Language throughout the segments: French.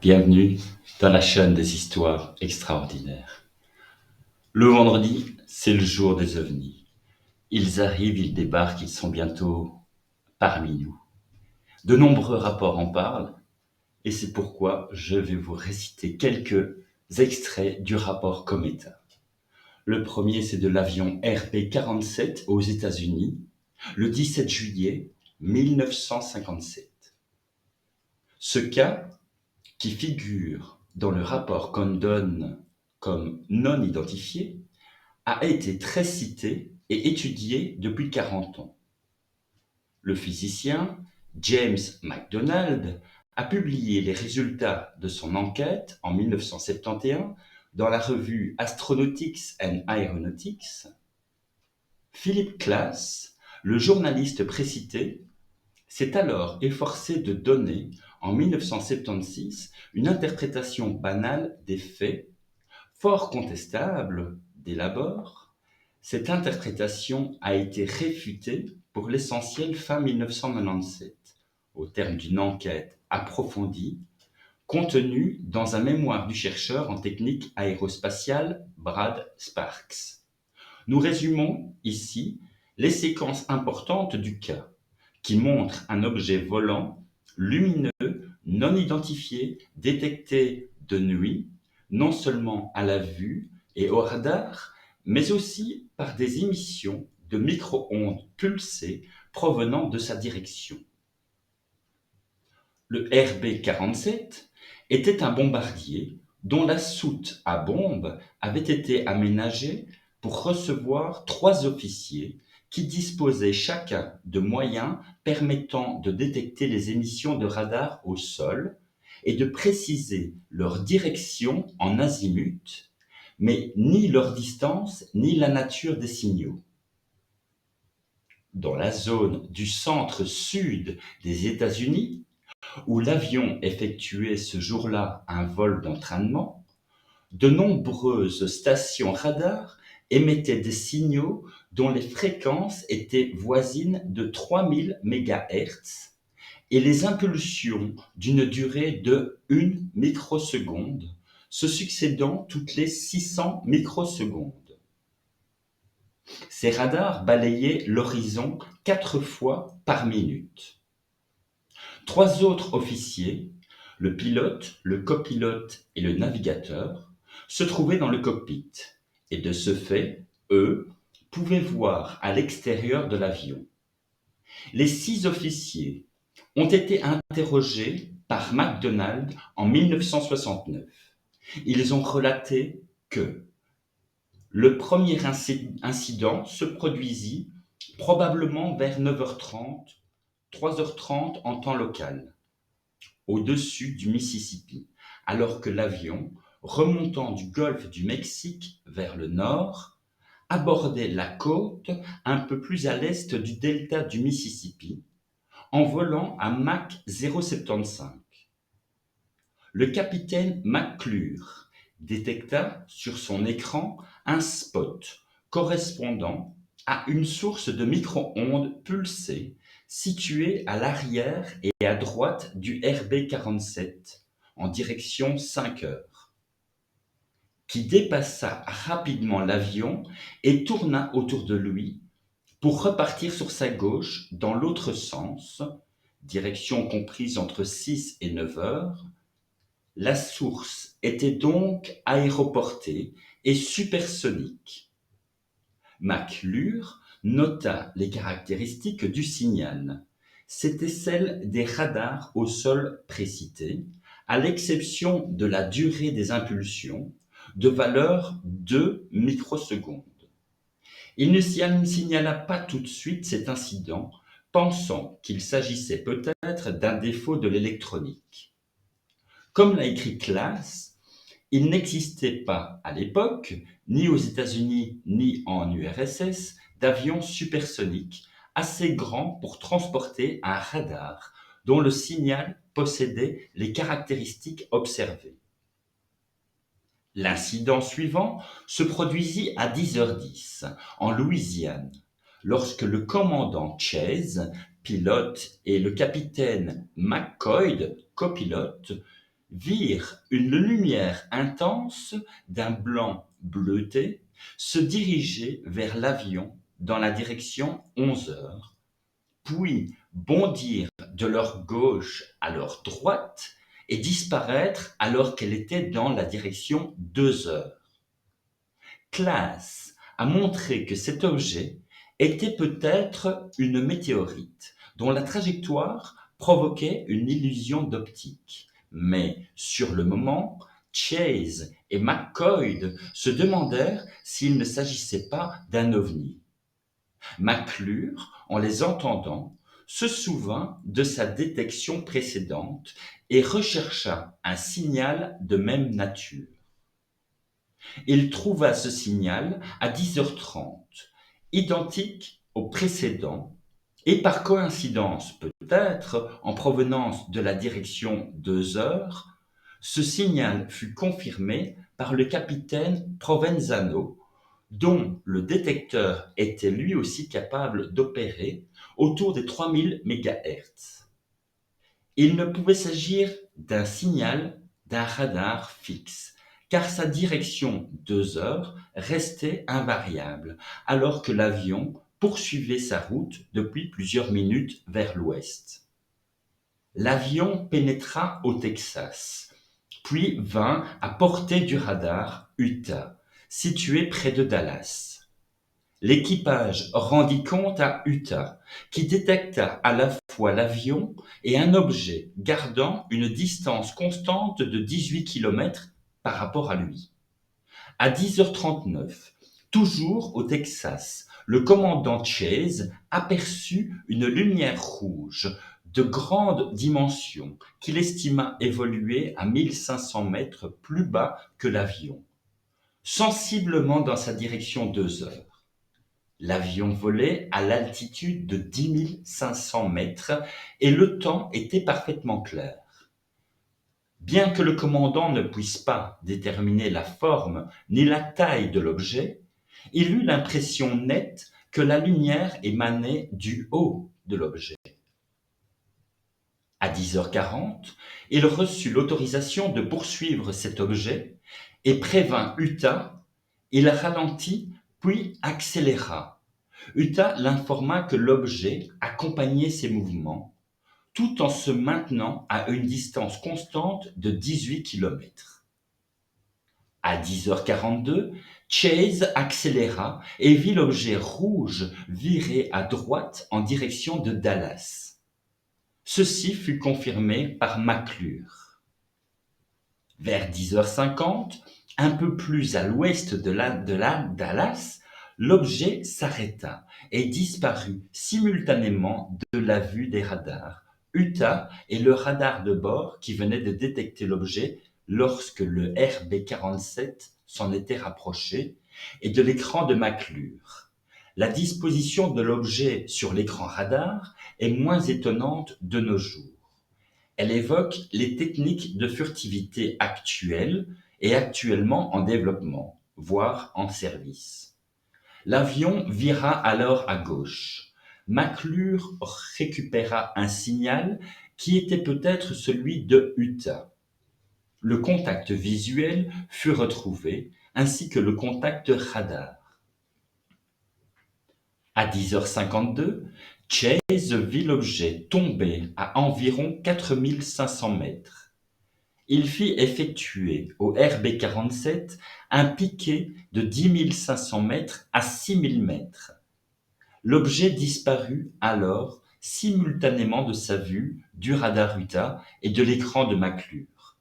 Bienvenue dans la chaîne des histoires extraordinaires. Le vendredi, c'est le jour des ovnis. Ils arrivent, ils débarquent, ils sont bientôt parmi nous. De nombreux rapports en parlent et c'est pourquoi je vais vous réciter quelques extraits du rapport Cometa. Le premier, c'est de l'avion RB-47 aux États-Unis, le 17 juillet 1957. Ce cas, qui figure dans le rapport qu'on donne comme non identifié, a été très cité et étudié depuis 40 ans. Le physicien James McDonald a publié les résultats de son enquête en 1971 dans la revue Astronautics and Aeronautics. Philip Klass, le journaliste précité, s'est alors efforcé de donner, en 1976, une interprétation banale des faits, fort contestable dès l'abord. Cette interprétation a été réfutée pour l'essentiel fin 1997, au terme d'une enquête approfondie, contenue dans un mémoire du chercheur en technique aérospatiale Brad Sparks. Nous résumons ici les séquences importantes du cas, qui montre un objet volant, lumineux, non identifié, détecté de nuit, non seulement à la vue et au radar, mais aussi par des émissions de micro-ondes pulsées provenant de sa direction. Le RB-47 était un bombardier dont la soute à bombe avait été aménagée pour recevoir 3 officiers qui disposaient chacun de moyens permettant de détecter les émissions de radar au sol et de préciser leur direction en azimut, mais ni leur distance ni la nature des signaux. Dans la zone du centre-sud des États-Unis, où l'avion effectuait ce jour-là un vol d'entraînement, de nombreuses stations radar émettaient des signaux dont les fréquences étaient voisines de 3000 MHz et les impulsions d'une durée de 1 microseconde, se succédant toutes les 600 microsecondes. Ces radars balayaient l'horizon 4 fois par minute. 3 autres officiers, le pilote, le copilote et le navigateur, se trouvaient dans le cockpit et de ce fait, eux, pouvaient voir à l'extérieur de l'avion. Les 6 officiers ont été interrogés par McDonald en 1969. Ils ont relaté que le premier incident se produisit probablement vers 9h30, 3h30 en temps local, au-dessus du Mississippi, alors que l'avion, remontant du golfe du Mexique vers le nord, abordait la côte un peu plus à l'est du delta du Mississippi, en volant à Mach 0,75. Le capitaine McClure détecta sur son écran un spot correspondant à une source de micro-ondes pulsées située à l'arrière et à droite du RB-47 en direction 5 heures, qui dépassa rapidement l'avion et tourna autour de lui pour repartir sur sa gauche dans l'autre sens, direction comprise entre 6 et 9 heures. La source était donc aéroportée et supersonique. McClure nota les caractéristiques du signal. C'étaient celles des radars au sol précités, à l'exception de la durée des impulsions, de valeur 2 microsecondes. Il ne signala pas tout de suite cet incident, pensant qu'il s'agissait peut-être d'un défaut de l'électronique. Comme l'a écrit Klass, il n'existait pas à l'époque, ni aux États-Unis ni en URSS, d'avions supersoniques assez grands pour transporter un radar dont le signal possédait les caractéristiques observées. L'incident suivant se produisit à 10h10 en Louisiane, lorsque le commandant Chase, pilote, et le capitaine McCoy, copilote, virent une lumière intense d'un blanc bleuté se diriger vers l'avion dans la direction 11h, puis bondir de leur gauche à leur droite et disparaître alors qu'elle était dans la direction 2h. Classe a montré que cet objet était peut-être une météorite dont la trajectoire provoquait une illusion d'optique. Mais sur le moment, Chase et McCoy se demandèrent s'il ne s'agissait pas d'un ovni. McClure, en les entendant, se souvint de sa détection précédente et rechercha un signal de même nature. Il trouva ce signal à 10h30, identique au précédent, et par coïncidence peut-être en provenance de la direction 2h, ce signal fut confirmé par le capitaine Provenzano, dont le détecteur était lui aussi capable d'opérer autour des 3000 MHz. Il ne pouvait s'agir d'un signal d'un radar fixe, car sa direction 2h restait invariable, alors que l'avion poursuivait sa route depuis plusieurs minutes vers l'ouest. L'avion pénétra au Texas, puis vint à portée du radar Utah, situé près de Dallas. L'équipage rendit compte à Utah, qui détecta à la fois l'avion et un objet gardant une distance constante de 18 km par rapport à lui. À 10h39, toujours au Texas, le commandant Chase aperçut une lumière rouge de grande dimension qu'il estima évoluer à 1500 mètres plus bas que l'avion, sensiblement dans sa direction 2h. L'avion volait à l'altitude de 10 500 mètres et le temps était parfaitement clair. Bien que le commandant ne puisse pas déterminer la forme ni la taille de l'objet, il eut l'impression nette que la lumière émanait du haut de l'objet. À 10h40, il reçut l'autorisation de poursuivre cet objet et prévint Utah. Il ralentit puis accéléra. Utah l'informa que l'objet accompagnait ses mouvements, tout en se maintenant à une distance constante de 18 km. À 10h42, Chase accéléra et vit l'objet rouge virer à droite en direction de Dallas. Ceci fut confirmé par McClure. Vers 10h50, un peu plus à l'ouest de Dallas, l'objet s'arrêta et disparut simultanément de la vue des radars, Utah et le radar de bord qui venait de détecter l'objet lorsque le RB-47 s'en était rapproché, et de l'écran de McClure. La disposition de l'objet sur l'écran radar est moins étonnante de nos jours. Elle évoque les techniques de furtivité actuelles et actuellement en développement, voire en service. L'avion vira alors à gauche. McClure récupéra un signal qui était peut-être celui de Utah. Le contact visuel fut retrouvé, ainsi que le contact radar. À 10h52, Chase vit l'objet tomber à environ 4500 mètres. Il fit effectuer au RB-47 un piqué de 10 500 mètres à 6000 mètres. L'objet disparut alors simultanément de sa vue, du radar Utah et de l'écran de McClure.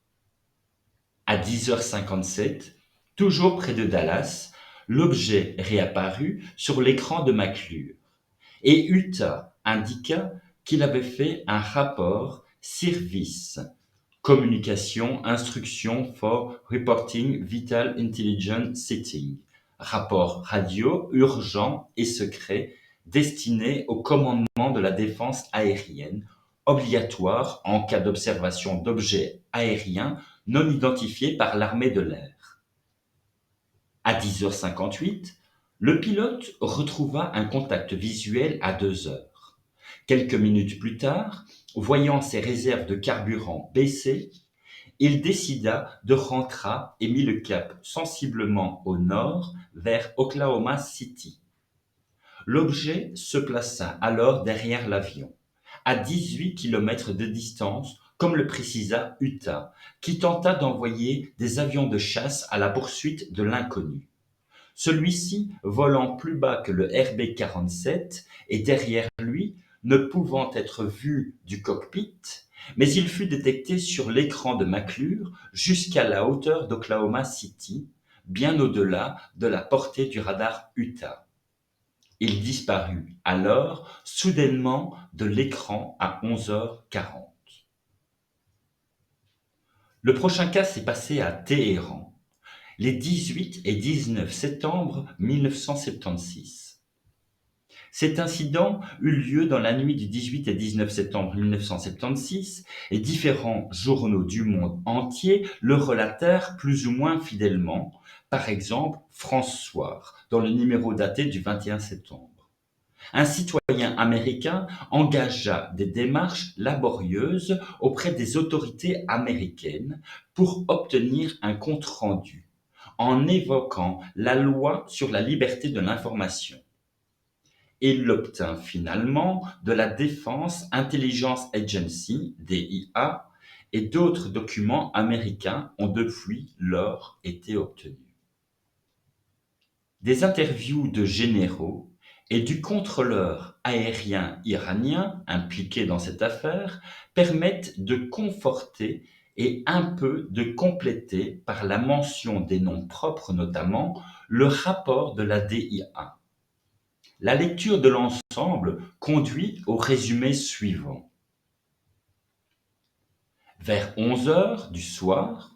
À 10h57, toujours près de Dallas, l'objet réapparut sur l'écran de McClure et Utah indiqua qu'il avait fait un rapport service communication instruction for reporting vital intelligence setting, rapport radio urgent et secret destiné au commandement de la défense aérienne, obligatoire en cas d'observation d'objets aériens non identifiés par l'armée de l'air. À 10h58, le pilote retrouva un contact visuel à 2 heures. Quelques minutes plus tard, voyant ses réserves de carburant baisser, il décida de rentrer et mit le cap sensiblement au nord vers Oklahoma City. L'objet se plaça alors derrière l'avion, à 18 kilomètres de distance, comme le précisa Utah, qui tenta d'envoyer des avions de chasse à la poursuite de l'inconnu. Celui-ci volant plus bas que le RB-47 et derrière lui, ne pouvant être vu du cockpit, mais il fut détecté sur l'écran de McClure jusqu'à la hauteur d'Oklahoma City, bien au-delà de la portée du radar Utah. Il disparut alors soudainement de l'écran à 11h40. Le prochain cas s'est passé à Téhéran, les 18 et 19 septembre 1976. Cet incident eut lieu dans la nuit du 18 et 19 septembre 1976 et différents journaux du monde entier le relatèrent plus ou moins fidèlement, par exemple France Soir, dans le numéro daté du 21 septembre. Un citoyen américain engagea des démarches laborieuses auprès des autorités américaines pour obtenir un compte-rendu, en évoquant la loi sur la liberté de l'information. Il l'obtint finalement de la Defense Intelligence Agency, DIA, et d'autres documents américains ont depuis lors été obtenus. Des interviews de généraux et du contrôleur aérien iranien impliqué dans cette affaire permettent de conforter et un peu de compléter, par la mention des noms propres notamment, le rapport de la DIA. La lecture de l'ensemble conduit au résumé suivant. Vers 11 heures du soir,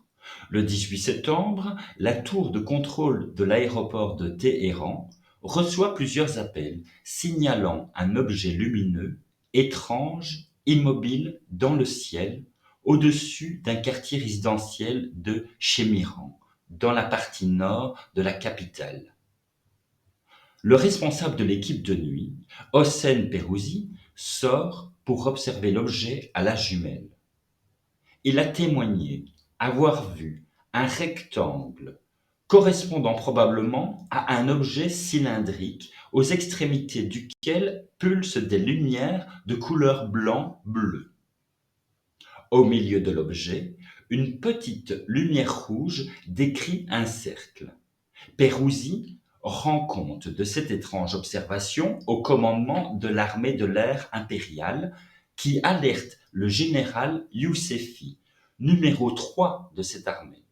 le 18 septembre, la tour de contrôle de l'aéroport de Téhéran reçoit plusieurs appels signalant un objet lumineux, étrange, immobile dans le ciel, au-dessus d'un quartier résidentiel de Shemiran, dans la partie nord de la capitale. Le responsable de l'équipe de nuit, Hossein Pérouzi, sort pour observer l'objet à la jumelle. Il a témoigné avoir vu un rectangle correspondant probablement à un objet cylindrique aux extrémités duquel pulsent des lumières de couleur blanc-bleu. Au milieu de l'objet, une petite lumière rouge décrit un cercle. Pérouzi rend compte de cette étrange observation au commandement de l'armée de l'air impériale qui alerte le général Yousefi, numéro 3 de cette armée.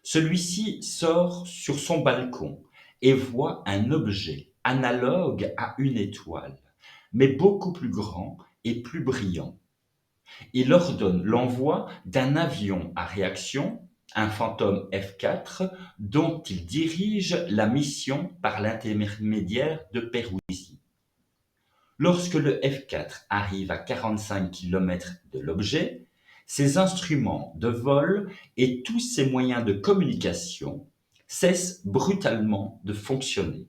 Celui-ci sort sur son balcon et voit un objet analogue à une étoile, mais beaucoup plus grand et plus brillant. Il ordonne l'envoi d'un avion à réaction, un Phantom F-4, dont il dirige la mission par l'intermédiaire de Pérouzi. Lorsque le F-4 arrive à 45 km de l'objet, ses instruments de vol et tous ses moyens de communication cessent brutalement de fonctionner.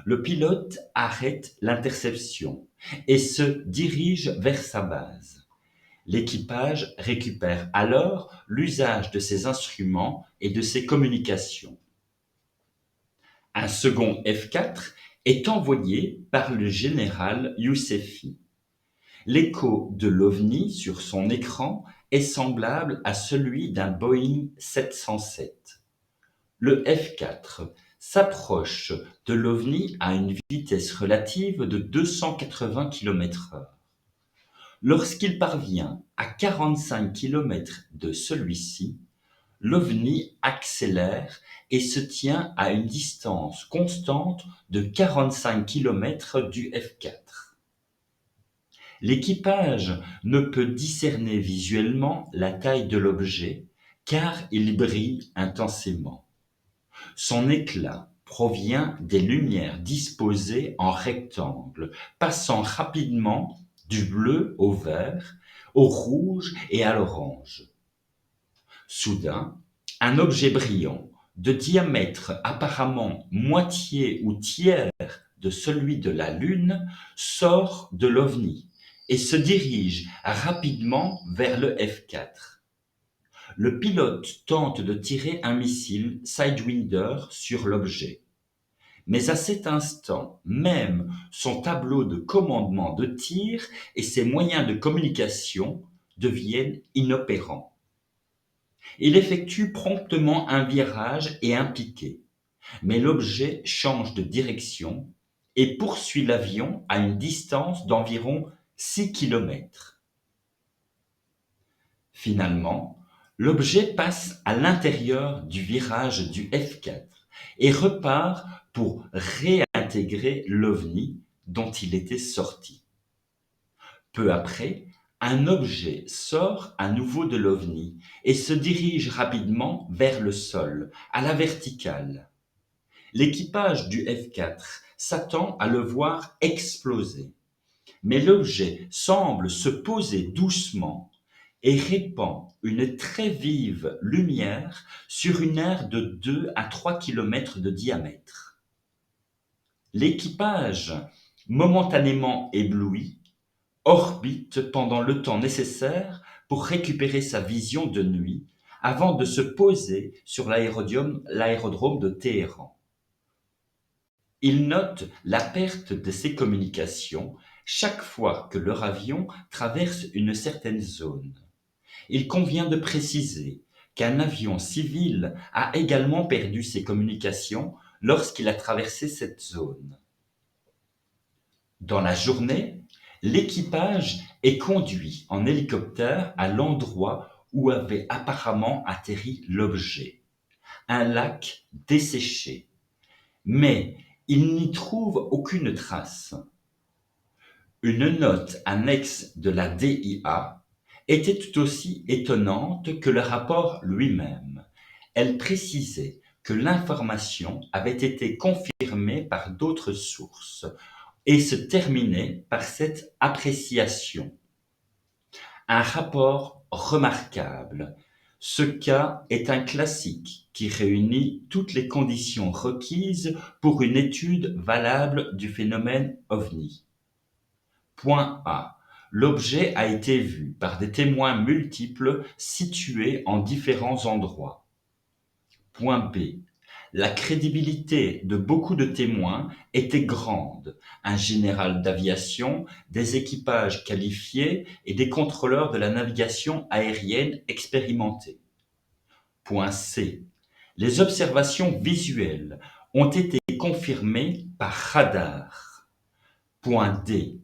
Le pilote arrête l'interception et se dirige vers sa base. L'équipage récupère alors l'usage de ses instruments et de ses communications. Un second F-4 est envoyé par le général Yousefi. L'écho de l'OVNI sur son écran est semblable à celui d'un Boeing 707. Le F-4 s'approche de l'OVNI à une vitesse relative de 280 km/h. Lorsqu'il parvient à 45 km de celui-ci, l'OVNI accélère et se tient à une distance constante de 45 km du F-4. L'équipage ne peut discerner visuellement la taille de l'objet car il brille intensément. Son éclat provient des lumières disposées en rectangle, passant rapidement du bleu au vert, au rouge et à l'orange. Soudain, un objet brillant, de diamètre apparemment moitié ou tiers de celui de la Lune sort de l'OVNI et se dirige rapidement vers le F4. Le pilote tente de tirer un missile Sidewinder sur l'objet. Mais à cet instant même, son tableau de commandement de tir et ses moyens de communication deviennent inopérants. Il effectue promptement un virage et un piqué, mais l'objet change de direction et poursuit l'avion à une distance d'environ 6 km. Finalement, l'objet passe à l'intérieur du virage du F4 et repart pour réintégrer l'OVNI dont il était sorti. Peu après, un objet sort à nouveau de l'OVNI et se dirige rapidement vers le sol, à la verticale. L'équipage du F4 s'attend à le voir exploser, mais l'objet semble se poser doucement et répand une très vive lumière sur une aire de 2 à 3 km de diamètre. L'équipage, momentanément ébloui, orbite pendant le temps nécessaire pour récupérer sa vision de nuit avant de se poser sur l'aérodrome de Téhéran. Il note la perte de ses communications chaque fois que leur avion traverse une certaine zone. Il convient de préciser qu'un avion civil a également perdu ses communications lorsqu'il a traversé cette zone. Dans la journée, l'équipage est conduit en hélicoptère à l'endroit où avait apparemment atterri l'objet, un lac desséché, mais il n'y trouve aucune trace. Une note annexe de la DIA était tout aussi étonnante que le rapport lui-même. Elle précisait que l'information avait été confirmée par d'autres sources et se terminait par cette appréciation. Un rapport remarquable. Ce cas est un classique qui réunit toutes les conditions requises pour une étude valable du phénomène OVNI. Point A. L'objet a été vu par des témoins multiples situés en différents endroits. Point B. La crédibilité de beaucoup de témoins était grande, un général d'aviation, des équipages qualifiés et des contrôleurs de la navigation aérienne expérimentés. Point C. Les observations visuelles ont été confirmées par radar. Point D.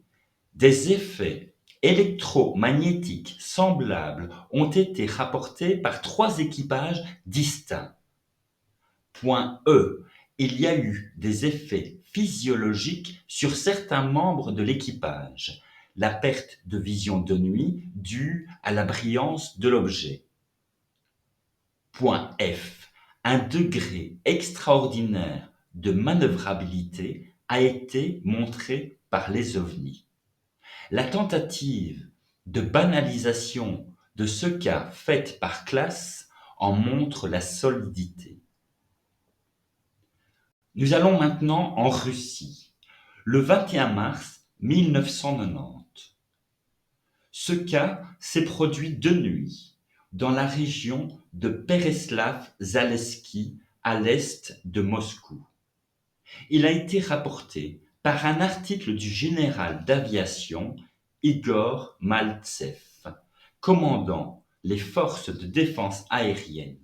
Des effets électromagnétiques semblables ont été rapportés par 3 équipages distincts. Point E. Il y a eu des effets physiologiques sur certains membres de l'équipage, la perte de vision de nuit due à la brillance de l'objet. Point F. Un degré extraordinaire de manœuvrabilité a été montré par les ovnis. La tentative de banalisation de ce cas faite par classe en montre la solidité. Nous allons maintenant en Russie, le 21 mars 1990. Ce cas s'est produit de nuit dans la région de Pereslav-Zaleski à l'est de Moscou. Il a été rapporté par un article du général d'aviation Igor Maltsev, commandant les forces de défense aérienne.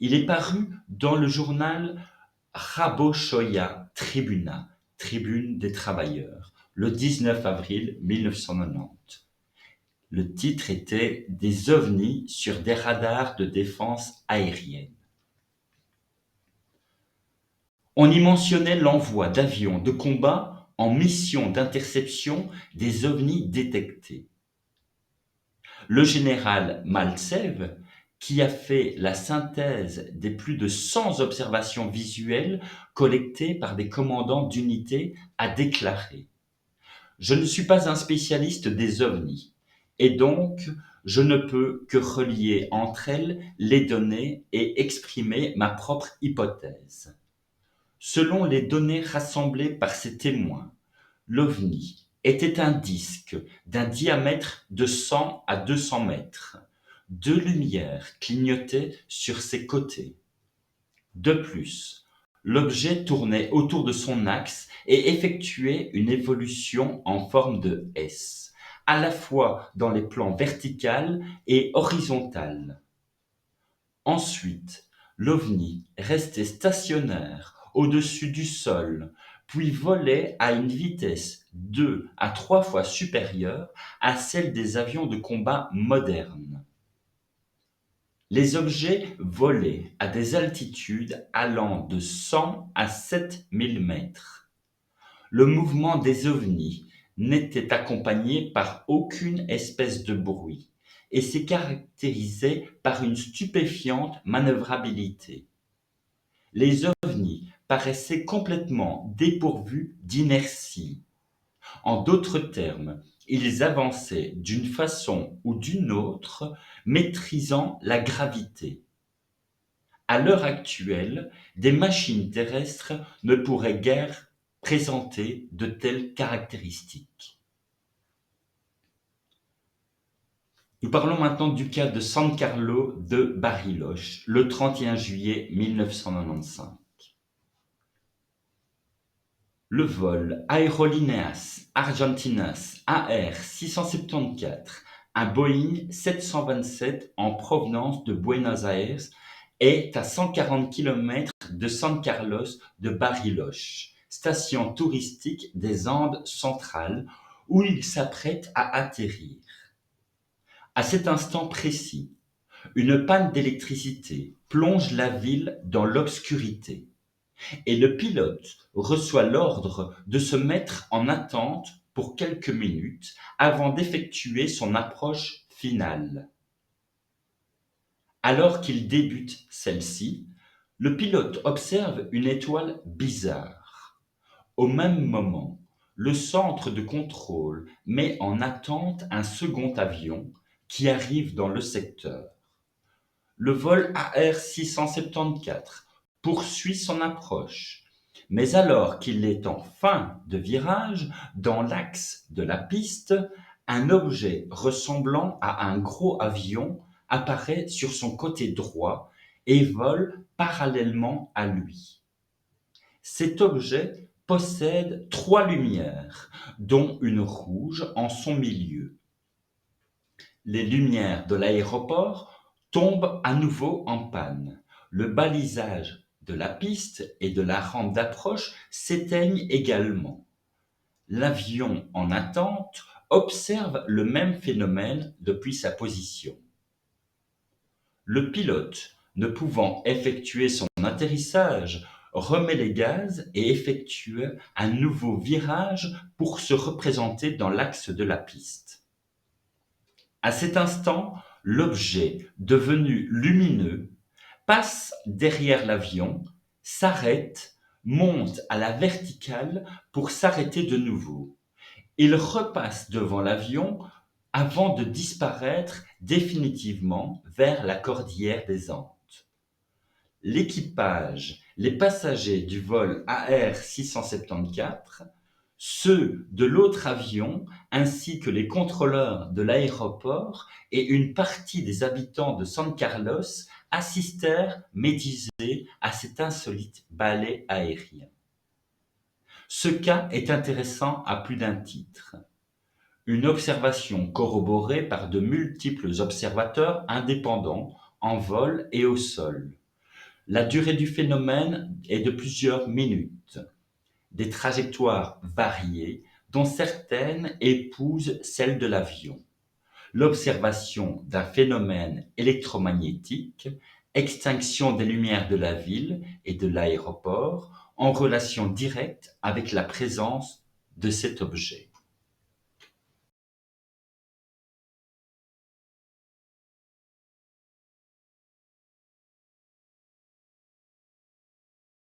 Il est paru dans le journal Raboshoya Tribuna, Tribune des travailleurs, le 19 avril 1990. Le titre était Des ovnis sur des radars de défense aérienne. On y mentionnait l'envoi d'avions de combat en mission d'interception des ovnis détectés. Le général Maltsev, qui a fait la synthèse des plus de 100 observations visuelles collectées par des commandants d'unités, a déclaré : « Je ne suis pas un spécialiste des ovnis, et donc je ne peux que relier entre elles les données et exprimer ma propre hypothèse. Selon les données rassemblées par ces témoins, l'OVNI était un disque d'un diamètre de 100 à 200 mètres. Deux lumières clignotaient sur ses côtés. De plus, l'objet tournait autour de son axe et effectuait une évolution en forme de S, à la fois dans les plans vertical et horizontal. Ensuite, l'OVNI restait stationnaire au-dessus du sol, puis volait à une vitesse 2 à 3 fois supérieure à celle des avions de combat modernes. Les objets volaient à des altitudes allant de 100 à 7000 mètres. Le mouvement des ovnis n'était accompagné par aucune espèce de bruit et s'est caractérisé par une stupéfiante manœuvrabilité. Les ovnis paraissaient complètement dépourvus d'inertie. En d'autres termes, ils avançaient d'une façon ou d'une autre, maîtrisant la gravité. À l'heure actuelle, des machines terrestres ne pourraient guère présenter de telles caractéristiques. Nous parlons maintenant du cas de San Carlos de Bariloche, le 31 juillet 1995. Le vol Aerolíneas Argentinas AR-674, un Boeing 727 en provenance de Buenos Aires, est à 140 km de San Carlos de Bariloche, station touristique des Andes centrales, où il s'apprête à atterrir. À cet instant précis, une panne d'électricité plonge la ville dans l'obscurité et le pilote reçoit l'ordre de se mettre en attente pour quelques minutes avant d'effectuer son approche finale. Alors qu'il débute celle-ci, le pilote observe une étoile bizarre. Au même moment, le centre de contrôle met en attente un second avion qui arrive dans le secteur. Le vol AR-674 poursuit son approche, mais alors qu'il est en fin de virage dans l'axe de la piste, un objet ressemblant à un gros avion apparaît sur son côté droit et vole parallèlement à lui. Cet objet possède 3 lumières, dont une rouge en son milieu. Les lumières de l'aéroport tombent à nouveau en panne. Le balisage de la piste et de la rampe d'approche s'éteignent également. L'avion en attente observe le même phénomène depuis sa position. Le pilote, ne pouvant effectuer son atterrissage, remet les gaz et effectue un nouveau virage pour se représenter dans l'axe de la piste. À cet instant, l'objet, devenu lumineux, passe derrière l'avion, s'arrête, monte à la verticale pour s'arrêter de nouveau. Il repasse devant l'avion avant de disparaître définitivement vers la cordillère des Andes. L'équipage, les passagers du vol AR-674, ceux de l'autre avion ainsi que les contrôleurs de l'aéroport et une partie des habitants de San Carlos assistèrent médusés à cet insolite balai aérien. Ce cas est intéressant à plus d'un titre. Une observation corroborée par de multiples observateurs indépendants en vol et au sol. La durée du phénomène est de plusieurs minutes. Des trajectoires variées, dont certaines épousent celles de l'avion. L'observation d'un phénomène électromagnétique, extinction des lumières de la ville et de l'aéroport, en relation directe avec la présence de cet objet.